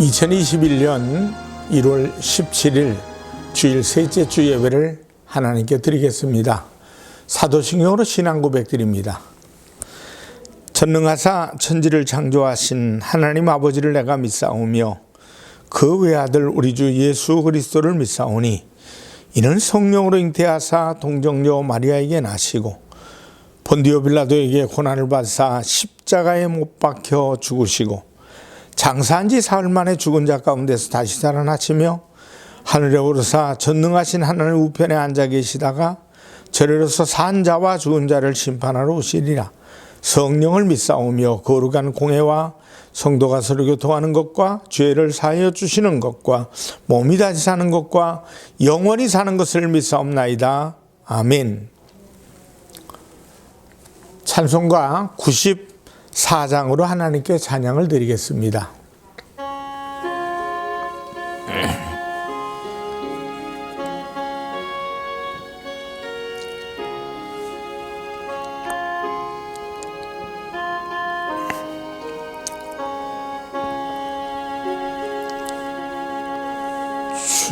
2021년 1월 17일 주일 셋째 주 예배를 하나님께 드리겠습니다. 사도신경으로 신앙 고백드립니다. 전능하사 천지를 창조하신 하나님 아버지를 내가 믿사오며 그 외아들 우리 주 예수 그리스도를 믿사오니 이는 성령으로 잉태하사 동정녀 마리아에게 나시고 본디오 빌라도에게 고난을 받사 십자가에 못 박혀 죽으시고 장사한 지 사흘 만에 죽은 자 가운데서 다시 살아나시며 하늘에 오르사 전능하신 하나님 우편에 앉아 계시다가 저리로서 산 자와 죽은 자를 심판하러 오시리라. 성령을 믿사오며 거룩한 공회와 성도가 서로 교통하는 것과 죄를 사하여 주시는 것과 몸이 다시 사는 것과 영원히 사는 것을 믿사옵나이다. 아멘. 찬송가 94장으로 하나님께 찬양을 드리겠습니다.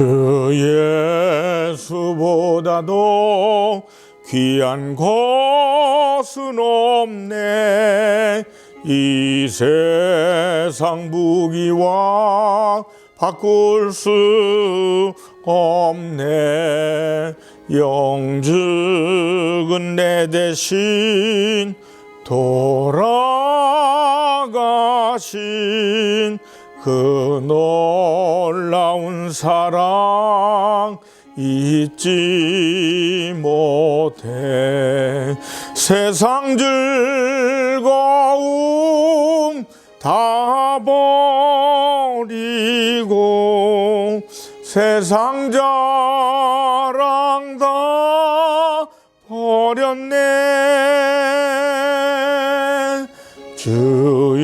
주 예수보다도 귀한 것은 없네. 이 세상 무기와 바꿀 수 없네. 영죽은 내 대신 돌아가신 그 놀라운 사랑 잊지 못해. 세상 즐거움 다 버리고 세상 자랑 다 버렸네. 주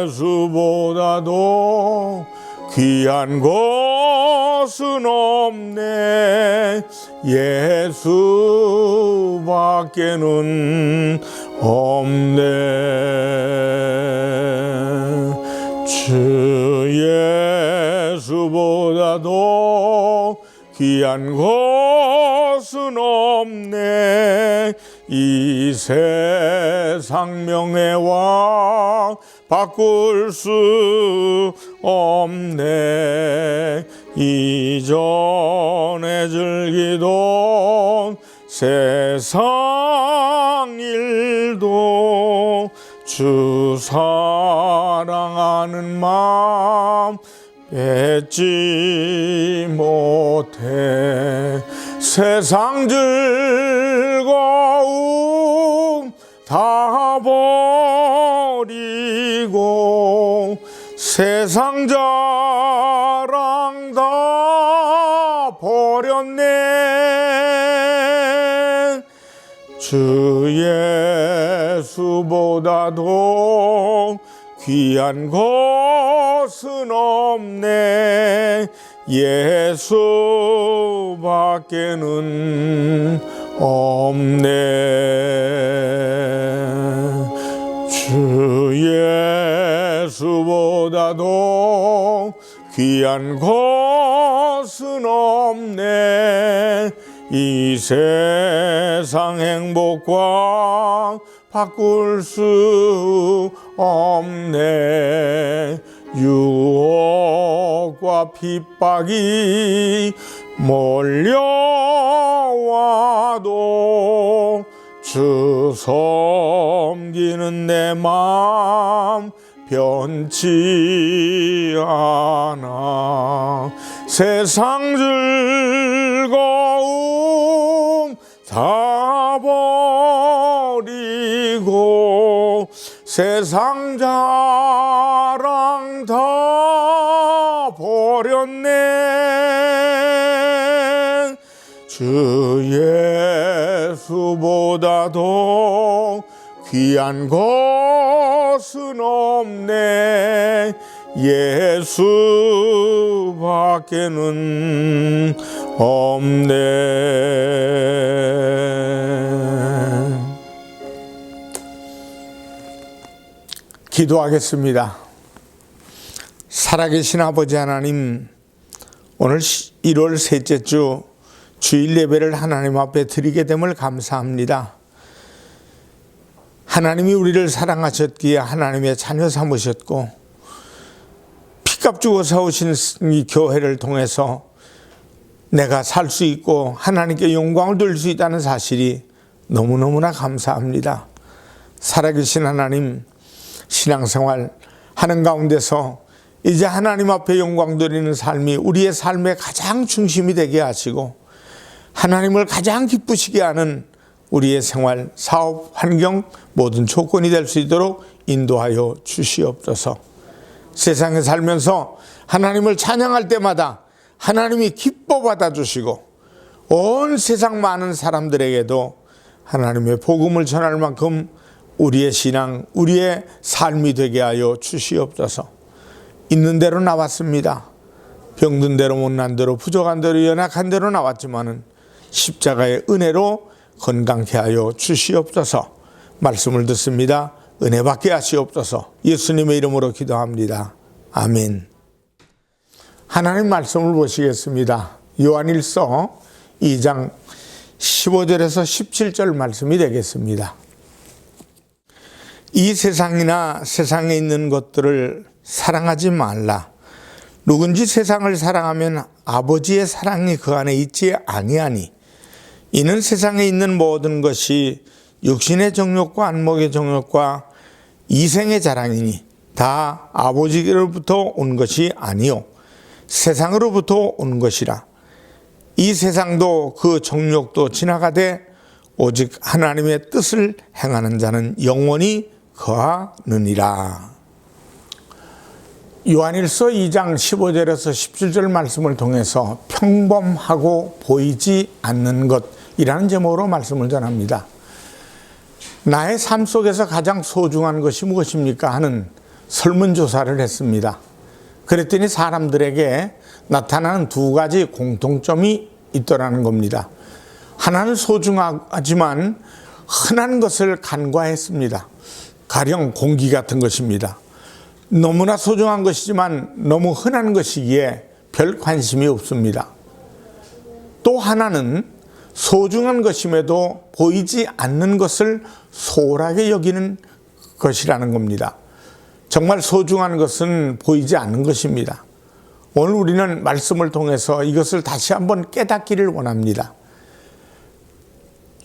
예수보다도 귀한 것은 없네. 예수밖에는 없네. 주 예수보다도 귀한 것은 없네. 이 세상 명예와 바꿀 수 없네. 이전에 즐기던 세상 일도 주 사랑하는 마음 뺏지 못해. 세상 즐거움 다 버리고 세상 자랑 다 버렸네. 주 예수보다도 귀한 것은 없네. 예수밖에는 없네. 주 예수보다도 귀한 것은 없네. 이 세상 행복과 바꿀 수 없네. 유혹과 핍박이 몰려와도 주 섬기는 내 마음 변치 않아. 세상 즐거움 다 버리고 세상 자랑 다 버렸네. 주 예수보다도 귀한 것은 없네. 예수밖에는 없네. 기도하겠습니다. 살아계신 아버지 하나님, 오늘 1월 셋째 주 주일 예배를 하나님 앞에 드리게 됨을 감사합니다. 하나님이 우리를 사랑하셨기에 하나님의 자녀 삼으셨고, 피값 주고 사오신 이 교회를 통해서 내가 살 수 있고 하나님께 영광을 돌릴 수 있다는 사실이 너무너무나 감사합니다. 살아계신 하나님, 신앙생활 하는 가운데서 이제 하나님 앞에 영광 돌리는 삶이 우리의 삶의 가장 중심이 되게 하시고, 하나님을 가장 기쁘시게 하는 우리의 생활, 사업, 환경 모든 조건이 될 수 있도록 인도하여 주시옵소서. 세상에 살면서 하나님을 찬양할 때마다 하나님이 기뻐 받아주시고, 온 세상 많은 사람들에게도 하나님의 복음을 전할 만큼 우리의 신앙, 우리의 삶이 되게 하여 주시옵소서. 있는 대로 나왔습니다. 병든 대로, 못난 대로, 부족한 대로, 연약한 대로 나왔지만은 십자가의 은혜로 건강케 하여 주시옵소서. 말씀을 듣습니다. 은혜 받게 하시옵소서. 예수님의 이름으로 기도합니다. 아멘. 하나님 말씀을 보시겠습니다. 요한일서 2장 15절에서 17절 말씀이 되겠습니다. 이 세상이나 세상에 있는 것들을 사랑하지 말라. 누군지 세상을 사랑하면 아버지의 사랑이 그 안에 있지 아니하니, 이는 세상에 있는 모든 것이 육신의 정욕과 안목의 정욕과 이생의 자랑이니 다 아버지로부터 온 것이 아니요 세상으로부터 온 것이라. 이 세상도 그 정욕도 지나가되 오직 하나님의 뜻을 행하는 자는 영원히 거하느니라. 요한일서 2장 15절에서 17절 말씀을 통해서 평범하고 보이지 않는 것이라는 제목으로 말씀을 전합니다. 나의 삶 속에서 가장 소중한 것이 무엇입니까? 하는 설문조사를 했습니다. 그랬더니 사람들에게 나타나는 두 가지 공통점이 있더라는 겁니다. 하나는 소중하지만 흔한 것을 간과했습니다. 가령 공기 같은 것입니다. 너무나 소중한 것이지만 너무 흔한 것이기에 별 관심이 없습니다. 또 하나는 소중한 것임에도 보이지 않는 것을 소홀하게 여기는 것이라는 겁니다. 정말 소중한 것은 보이지 않는 것입니다. 오늘 우리는 말씀을 통해서 이것을 다시 한번 깨닫기를 원합니다.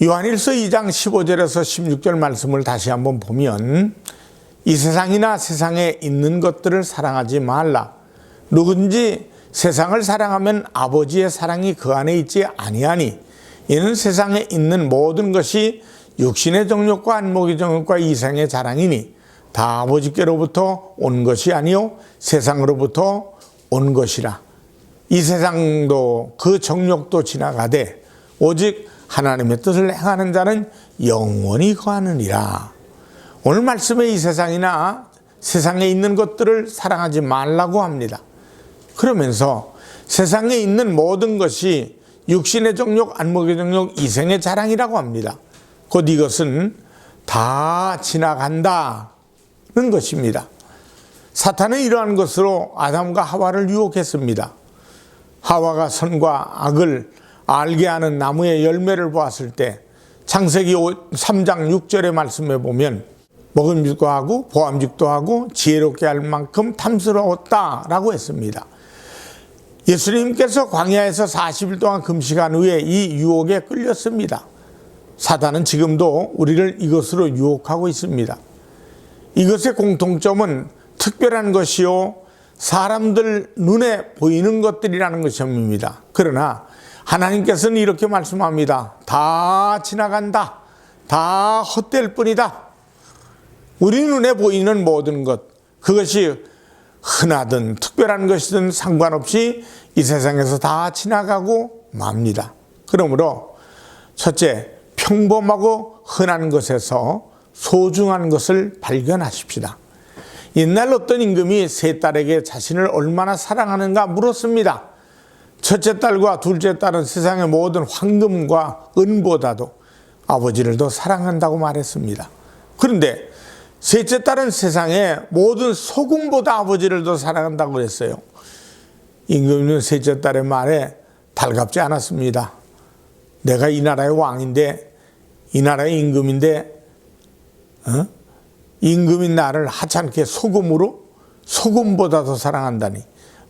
요한일서 2장 15절에서 16절 말씀을 다시 한번 보면, 이 세상이나 세상에 있는 것들을 사랑하지 말라. 누군지 세상을 사랑하면 아버지의 사랑이 그 안에 있지 아니하니, 이는 세상에 있는 모든 것이 육신의 정욕과 안목의 정욕과 이생의 자랑이니 다 아버지께로부터 온 것이 아니요 세상으로부터 온 것이라. 이 세상도 그 정욕도 지나가되 오직 하나님의 뜻을 행하는 자는 영원히 거하느니라. 오늘 말씀에 이 세상이나 세상에 있는 것들을 사랑하지 말라고 합니다. 그러면서 세상에 있는 모든 것이 육신의 정욕, 안목의 정욕, 이생의 자랑이라고 합니다. 곧 이것은 다 지나간다는 것입니다. 사탄은 이러한 것으로 아담과 하와를 유혹했습니다. 하와가 선과 악을 알게 하는 나무의 열매를 보았을 때 창세기 3장 6절의 말씀에 보면 먹음직도 하고 보암직도 하고 지혜롭게 할 만큼 탐스러웠다라고 했습니다. 예수님께서 광야에서 40일 동안 금식한 후에 이 유혹에 끌렸습니다. 사단은 지금도 우리를 이것으로 유혹하고 있습니다. 이것의 공통점은 특별한 것이요 사람들 눈에 보이는 것들이라는 것입니다. 그러나 하나님께서는 이렇게 말씀합니다. 다 지나간다. 다 헛될 뿐이다. 우리 눈에 보이는 모든 것, 그것이 흔하든 특별한 것이든 상관없이 이 세상에서 다 지나가고 맙니다. 그러므로 첫째, 평범하고 흔한 것에서 소중한 것을 발견하십시다. 옛날 어떤 임금이 세 딸에게 자신을 얼마나 사랑하는가 물었습니다. 첫째 딸과 둘째 딸은 세상의 모든 황금과 은보다도 아버지를 더 사랑한다고 말했습니다. 그런데 셋째 딸은 세상에 모든 소금보다 아버지를 더 사랑한다고 그랬어요. 임금은 셋째 딸의 말에 달갑지 않았습니다. 내가 이 나라의 왕인데, 이 나라의 임금인데, 임금인 나를 하찮게 소금보다 더 사랑한다니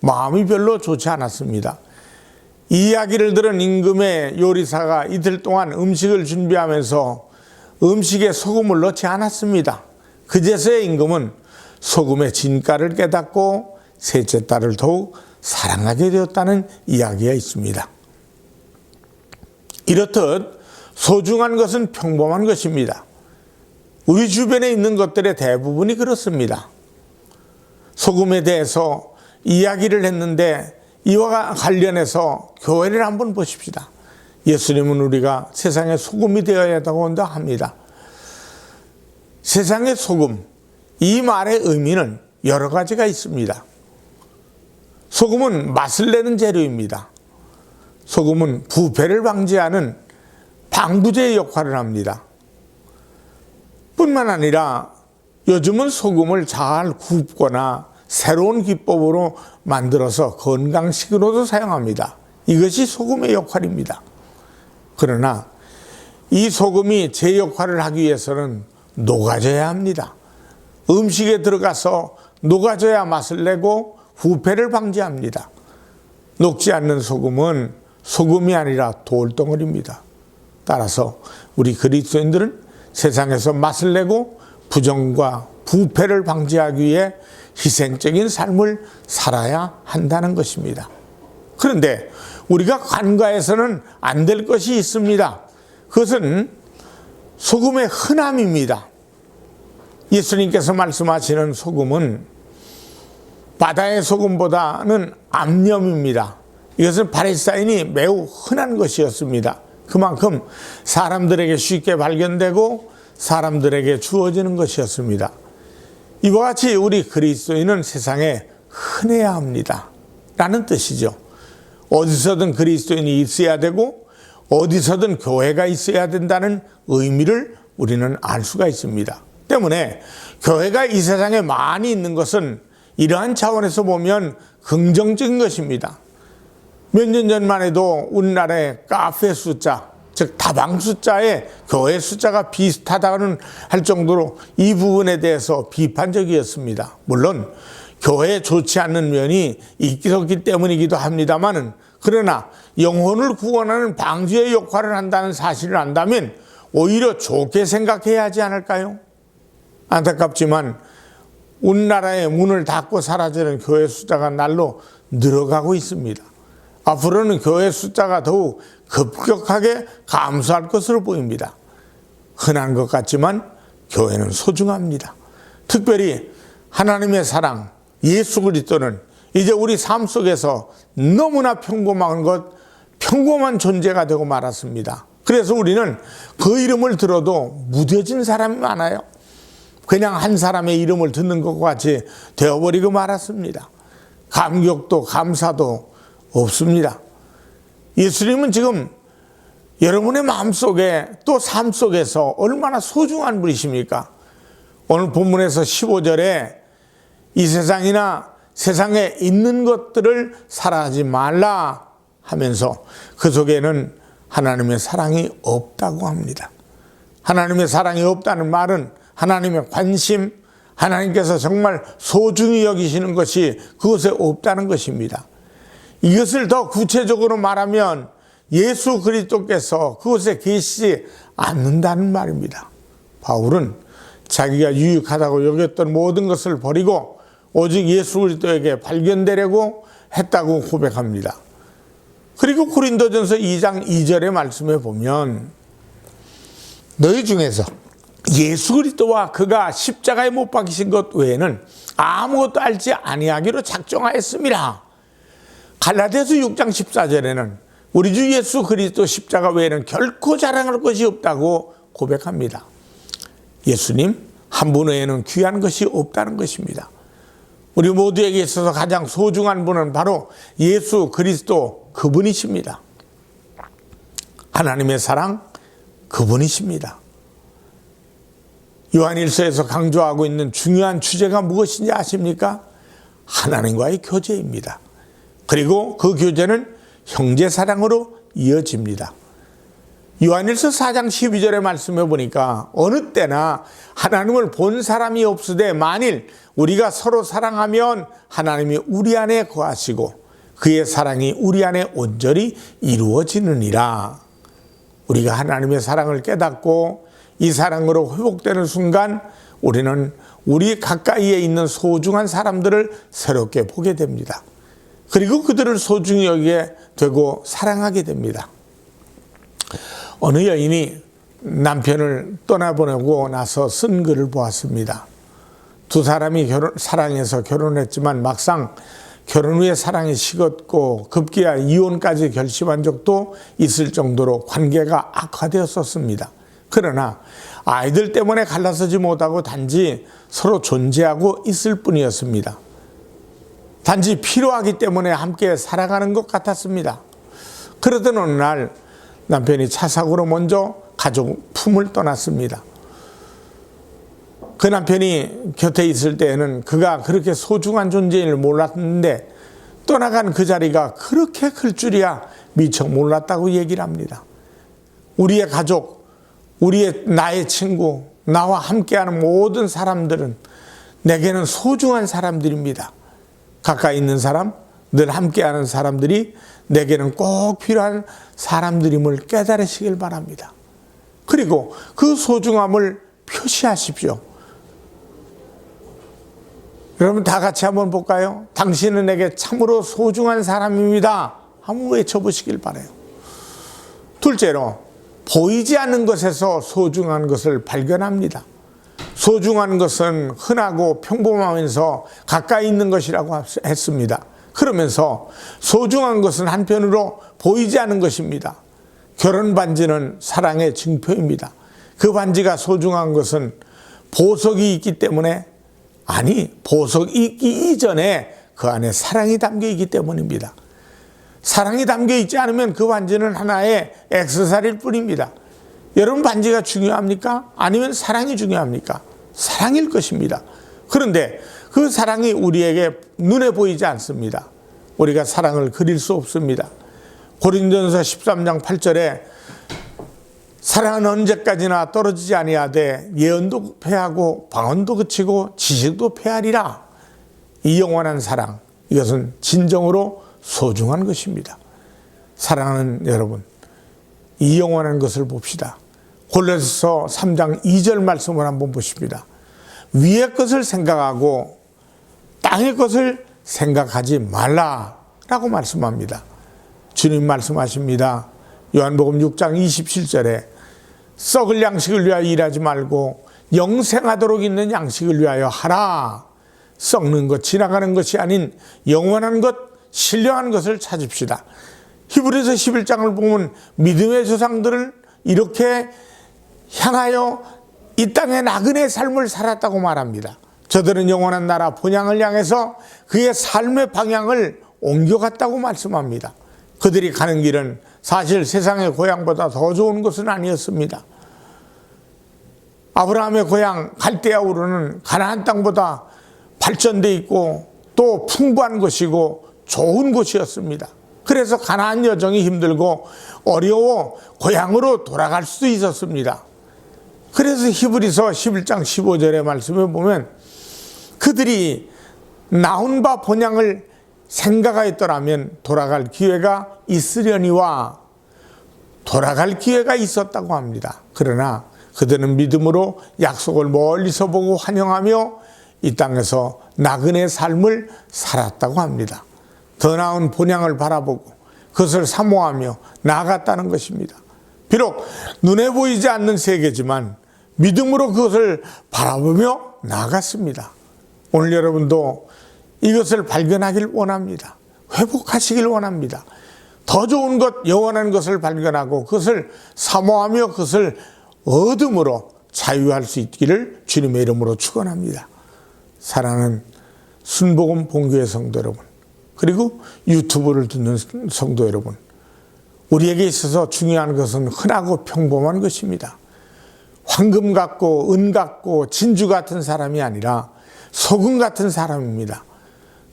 마음이 별로 좋지 않았습니다. 이 이야기를 들은 임금의 요리사가 이틀 동안 음식을 준비하면서 음식에 소금을 넣지 않았습니다. 그제서야 임금은 소금의 진가를 깨닫고 셋째 딸을 더욱 사랑하게 되었다는 이야기가 있습니다. 이렇듯 소중한 것은 평범한 것입니다. 우리 주변에 있는 것들의 대부분이 그렇습니다. 소금에 대해서 이야기를 했는데 이와 관련해서 교회를 한번 보십시다. 예수님은 우리가 세상의 소금이 되어야 한다고 합니다. 세상의 소금, 이 말의 의미는 여러 가지가 있습니다. 소금은 맛을 내는 재료입니다. 소금은 부패를 방지하는 방부제의 역할을 합니다. 뿐만 아니라 요즘은 소금을 잘 굽거나 새로운 기법으로 만들어서 건강식으로도 사용합니다. 이것이 소금의 역할입니다. 그러나 이 소금이 제 역할을 하기 위해서는 녹아져야 합니다. 음식에 들어가서 녹아져야 맛을 내고 부패를 방지합니다. 녹지 않는 소금은 소금이 아니라 돌덩어리입니다. 따라서 우리 그리스도인들은 세상에서 맛을 내고 부정과 부패를 방지하기 위해 희생적인 삶을 살아야 한다는 것입니다. 그런데 우리가 간과해서는 안 될 것이 있습니다. 그것은 소금의 흔함입니다. 예수님께서 말씀하시는 소금은 바다의 소금보다는 암염입니다. 이것은 바리사인이 매우 흔한 것이었습니다. 그만큼 사람들에게 쉽게 발견되고 사람들에게 주어지는 것이었습니다. 이와 같이 우리 그리스도인은 세상에 흔해야 합니다. 라는 뜻이죠. 어디서든 그리스도인이 있어야 되고 어디서든 교회가 있어야 된다는 의미를 우리는 알 수가 있습니다. 때문에 교회가 이 세상에 많이 있는 것은 이러한 차원에서 보면 긍정적인 것입니다. 몇 년 전만 해도 우리나라의 카페 숫자, 즉 다방 숫자에 교회 숫자가 비슷하다는 할 정도로 이 부분에 대해서 비판적이었습니다. 물론 교회에 좋지 않는 면이 있기 때문이기도 합니다만은, 그러나 영혼을 구원하는 방주의 역할을 한다는 사실을 안다면 오히려 좋게 생각해야 하지 않을까요? 안타깝지만 우리나라의 문을 닫고 사라지는 교회 숫자가 날로 늘어가고 있습니다. 앞으로는 교회 숫자가 더욱 급격하게 감소할 것으로 보입니다. 흔한 것 같지만 교회는 소중합니다. 특별히 하나님의 사랑, 예수 그리스도는 이제 우리 삶 속에서 너무나 평범한 존재가 되고 말았습니다. 그래서 우리는 그 이름을 들어도 무뎌진 사람이 많아요. 그냥 한 사람의 이름을 듣는 것과 같이 되어버리고 말았습니다. 감격도 감사도 없습니다. 예수님은 지금 여러분의 마음속에 또 삶 속에서 얼마나 소중한 분이십니까? 오늘 본문에서 15절에 이 세상이나 세상에 있는 것들을 사랑하지 말라 하면서 그 속에는 하나님의 사랑이 없다고 합니다. 하나님의 사랑이 없다는 말은 하나님의 관심, 하나님께서 정말 소중히 여기시는 것이 그것에 없다는 것입니다. 이것을 더 구체적으로 말하면 예수 그리스도께서 그곳에 계시지 않는다는 말입니다. 바울은 자기가 유익하다고 여겼던 모든 것을 버리고 오직 예수 그리스도에게 발견되려고 했다고 고백합니다. 그리고 고린도전서 2장 2절의 말씀에 보면 너희 중에서 예수 그리스도와 그가 십자가에 못 박히신 것 외에는 아무것도 알지 아니하기로 작정하였습니다. 갈라디아서 6장 14절에는 우리 주 예수 그리스도 십자가 외에는 결코 자랑할 것이 없다고 고백합니다. 예수님 한 분 외에는 귀한 것이 없다는 것입니다. 우리 모두에게 있어서 가장 소중한 분은 바로 예수 그리스도 그분이십니다. 하나님의 사랑 그분이십니다. 요한일서에서 강조하고 있는 중요한 주제가 무엇인지 아십니까? 하나님과의 교제입니다. 그리고 그 교제는 형제사랑으로 이어집니다. 요한일서 4장 12절의 말씀에 보니까 어느 때나 하나님을 본 사람이 없으되 만일 우리가 서로 사랑하면 하나님이 우리 안에 거하시고 그의 사랑이 우리 안에 온전히 이루어지느니라. 우리가 하나님의 사랑을 깨닫고 이 사랑으로 회복되는 순간 우리는 우리 가까이에 있는 소중한 사람들을 새롭게 보게 됩니다. 그리고 그들을 소중히 여기게 되고 사랑하게 됩니다. 어느 여인이 남편을 떠나보내고 나서 쓴 글을 보았습니다. 두 사람이 사랑해서 결혼했지만 막상 결혼 후에 사랑이 식었고 급기야 이혼까지 결심한 적도 있을 정도로 관계가 악화되었었습니다. 그러나 아이들 때문에 갈라서지 못하고 단지 서로 존재하고 있을 뿐이었습니다. 단지 필요하기 때문에 함께 살아가는 것 같았습니다. 그러던 어느 날 남편이 차 사고로 먼저 가족 품을 떠났습니다. 그 남편이 곁에 있을 때에는 그가 그렇게 소중한 존재인을 몰랐는데 떠나간 그 자리가 그렇게 클 줄이야 미처 몰랐다고 얘기를 합니다. 우리의 가족, 나의 친구, 나와 함께하는 모든 사람들은 내게는 소중한 사람들입니다. 가까이 있는 사람, 늘 함께하는 사람들이 내게는 꼭 필요한 사람들임을 깨달으시길 바랍니다. 그리고 그 소중함을 표시하십시오. 여러분 다 같이 한번 볼까요? 당신은 내게 참으로 소중한 사람입니다. 한번 외쳐보시길 바라요. 둘째로 보이지 않는 것에서 소중한 것을 발견합니다. 소중한 것은 흔하고 평범하면서 가까이 있는 것이라고 했습니다. 그러면서 소중한 것은 한편으로 보이지 않는 것입니다. 결혼 반지는 사랑의 증표입니다. 그 반지가 소중한 것은 보석이 있기 때문에 보석이 있기 이전에 그 안에 사랑이 담겨 있기 때문입니다. 사랑이 담겨 있지 않으면 그 반지는 하나의 액세서리일 뿐입니다. 여러분 반지가 중요합니까? 아니면 사랑이 중요합니까? 사랑일 것입니다. 그런데 그 사랑이 우리에게 눈에 보이지 않습니다. 우리가 사랑을 그릴 수 없습니다. 고린도전서 13장 8절에 사랑은 언제까지나 떨어지지 아니하되 예언도 패하고 방언도 그치고 지식도 패하리라. 이 영원한 사랑, 이것은 진정으로 소중한 것입니다. 사랑하는 여러분, 이 영원한 것을 봅시다. 골로새서 3장 2절 말씀을 한번 보십니다. 위의 것을 생각하고 땅의 것을 생각하지 말라라고 말씀합니다. 주님 말씀하십니다. 요한복음 6장 27절에 썩을 양식을 위하여 일하지 말고 영생하도록 있는 양식을 위하여 하라. 썩는 것, 지나가는 것이 아닌 영원한 것, 신령한 것을 찾읍시다. 히브리서 11장을 보면 믿음의 조상들을 이렇게 향하여 이 땅의 나그네의 삶을 살았다고 말합니다. 저들은 영원한 나라 본향을 향해서 그의 삶의 방향을 옮겨갔다고 말씀합니다. 그들이 가는 길은 사실 세상의 고향보다 더 좋은 것은 아니었습니다. 아브라함의 고향 갈대아 우르는 가나안 땅보다 발전돼 있고 또 풍부한 것이고 좋은 곳이었습니다. 그래서 가나안 여정이 힘들고 어려워 고향으로 돌아갈 수도 있었습니다. 그래서 히브리서 11장 15절의 말씀에 보면 그들이 나온 바 본향을 생각하였더라면 돌아갈 기회가 있으려니와 돌아갈 기회가 있었다고 합니다. 그러나 그들은 믿음으로 약속을 멀리서 보고 환영하며 이 땅에서 나그네 삶을 살았다고 합니다. 더 나은 본향을 바라보고 그것을 사모하며 나아갔다는 것입니다. 비록 눈에 보이지 않는 세계지만 믿음으로 그것을 바라보며 나아갔습니다. 오늘 여러분도 이것을 발견하길 원합니다. 회복하시길 원합니다. 더 좋은 것, 영원한 것을 발견하고 그것을 사모하며 그것을 얻음으로 자유할 수 있기를 주님의 이름으로 축원합니다. 사랑하는 순복음 본교회 성도 여러분, 그리고 유튜브를 듣는 성도 여러분, 우리에게 있어서 중요한 것은 흔하고 평범한 것입니다. 황금 같고 은 같고 진주 같은 사람이 아니라 소금 같은 사람입니다.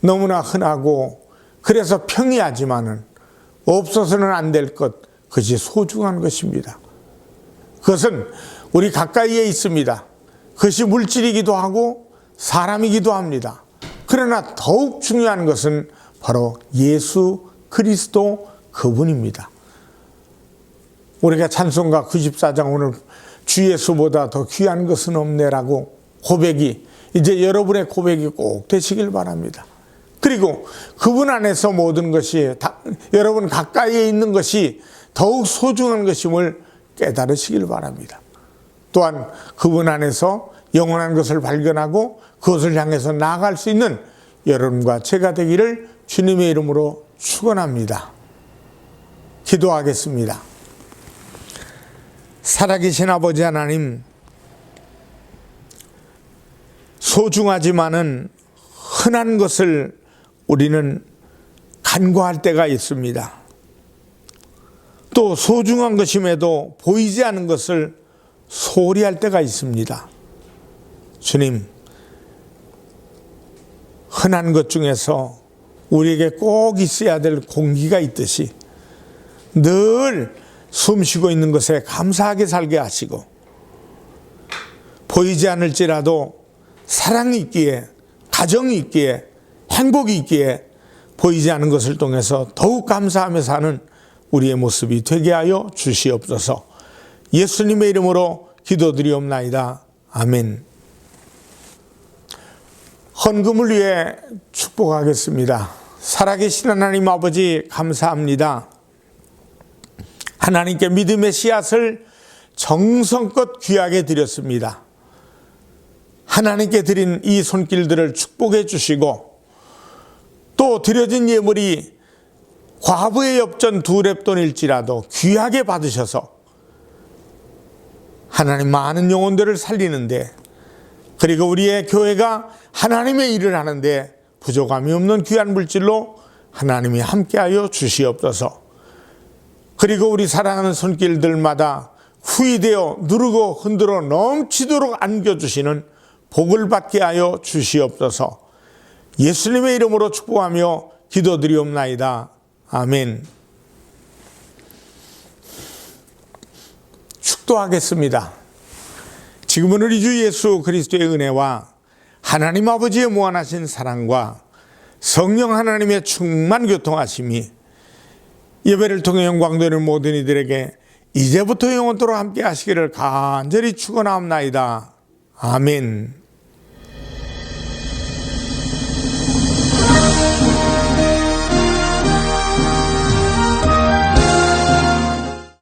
너무나 흔하고 그래서 평이하지만은 없어서는 안 될 것, 그것이 소중한 것입니다. 그것은 우리 가까이에 있습니다. 그것이 물질이기도 하고 사람이기도 합니다. 그러나 더욱 중요한 것은 바로 예수 그리스도 그분입니다. 우리가 찬송가 94장 오늘 주 예수보다 더 귀한 것은 없네라고 고백이, 이제 여러분의 고백이 꼭 되시길 바랍니다. 그리고 그분 안에서 모든 것이 여러분 가까이에 있는 것이 더욱 소중한 것임을 깨달으시길 바랍니다. 또한 그분 안에서 영원한 것을 발견하고 그것을 향해서 나아갈 수 있는 여러분과 제가 되기를 주님의 이름으로 축원합니다. 기도하겠습니다. 살아계신 아버지 하나님, 소중하지만은 흔한 것을 우리는 간과할 때가 있습니다. 또 소중한 것임에도 보이지 않는 것을 소홀히 할 때가 있습니다. 주님, 흔한 것 중에서 우리에게 꼭 있어야 될 공기가 있듯이 늘 숨쉬고 있는 것에 감사하게 살게 하시고, 보이지 않을지라도 사랑이 있기에, 가정이 있기에, 행복이 있기에 보이지 않는 것을 통해서 더욱 감사하며 사는 우리의 모습이 되게 하여 주시옵소서. 예수님의 이름으로 기도드리옵나이다. 아멘. 헌금을 위해 축복하겠습니다. 살아계신 하나님 아버지, 감사합니다. 하나님께 믿음의 씨앗을 정성껏 귀하게 드렸습니다. 하나님께 드린 이 손길들을 축복해 주시고, 또 드려진 예물이 과부의 엽전 2렙돈일지라도 귀하게 받으셔서 하나님 많은 영혼들을 살리는데, 그리고 우리의 교회가 하나님의 일을 하는데 부족함이 없는 귀한 물질로 하나님이 함께하여 주시옵소서. 그리고 우리 사랑하는 손길들마다 후이되어 누르고 흔들어 넘치도록 안겨주시는 복을 받게 하여 주시옵소서. 예수님의 이름으로 축복하며 기도드리옵나이다. 아멘. 축도하겠습니다. 지금은 우리 주 예수 그리스도의 은혜와 하나님 아버지의 무한하신 사랑과 성령 하나님의 충만 교통하심이 예배를 통해 영광되는 모든 이들에게 이제부터 영원토록 함께 하시기를 간절히 축원하옵나이다. 아멘.